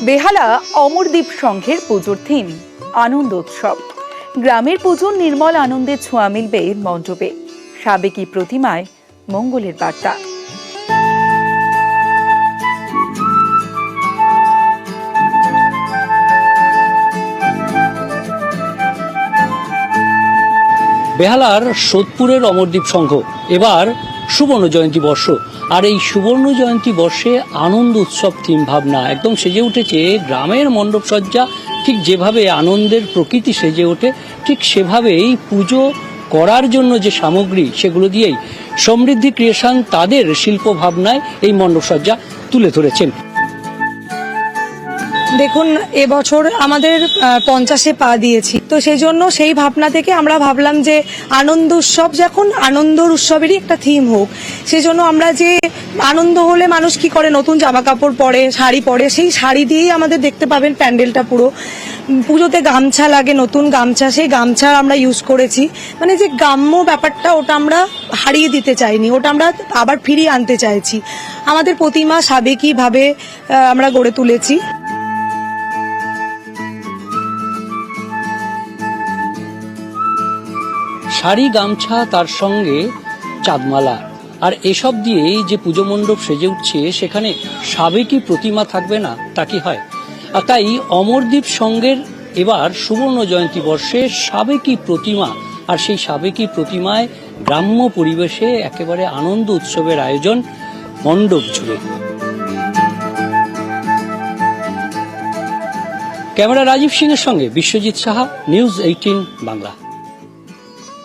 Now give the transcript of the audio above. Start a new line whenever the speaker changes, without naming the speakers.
বেহালা অমরদ্বীপ সংঘের পুজোর থিম আনন্দ উৎসব। গ্রামের পুজোর নির্মল আনন্দের ছোঁয়া মিলবে মণ্ডপে। সাবেকি প্রতিমায় মঙ্গলের বার্তা।
বেহালার সোদপুরের অমরদ্বীপ সংঘ এবার সুবর্ণ জয়ন্তী বর্ষ, আর এই সুবর্ণ জয়ন্তী বর্ষে আনন্দ উৎসব থিম ভাবনা একদম সেজে উঠেছে। গ্রামের মণ্ডপ সজ্জা ঠিক যেভাবে আনন্দের প্রকৃতি সেজে ওঠে, ঠিক সেভাবেই পুজো করার জন্য যে সামগ্রী সেগুলো দিয়েই সমৃদ্ধি ক্রিয়েশন তাদের শিল্প ভাবনায় এই মণ্ডপ সজ্জা তুলে ধরেছেন।
দেখুন, এবছর আমাদের 50-এ পা দিয়েছি, তো সেই জন্য সেই ভাবনা থেকে আমরা ভাবলাম যে আনন্দ উৎসব যখন আনন্দর উৎসবেরই একটা থিম হোক। সেই জন্য আমরা যে আনন্দ হলে মানুষ কি করে, নতুন জামা কাপড় পরে, শাড়ি পরে, সেই শাড়ি দিয়েই আমাদের দেখতে পাবেন প্যান্ডেলটা পুরো। পুজোতে গামছা লাগে, নতুন গামছা, সেই গামছা আমরা ইউজ করেছি। মানে যে গ্রাম্য ব্যাপারটা, ওটা আমরা হারিয়ে দিতে চাইনি, ওটা আমরা আবার ফিরিয়ে আনতে চাইছি। আমাদের প্রতিমা সাবেকিভাবে আমরা গড়ে তুলেছি।
শাড়ি, গামছা, তার সঙ্গে চাঁদমালা, আর এসব দিয়েই যে পুজো মণ্ডপ সেজে উঠছে, সেখানে সাবেকি প্রতিমা থাকবে না তা কি হয়? আর তাই অমরদ্বীপ সংঘের এবার সুবর্ণ জয়ন্তী বর্ষে সাবেকি প্রতিমা, আর সেই সাবেকি প্রতিমায় গ্রাম্য পরিবেশে একেবারে আনন্দ উৎসবের আয়োজন মণ্ডপ জুড়ে। ক্যামেরা রাজীব সিং এর সঙ্গে বিশ্বজিৎ সাহা, নিউজ 18 বাংলা।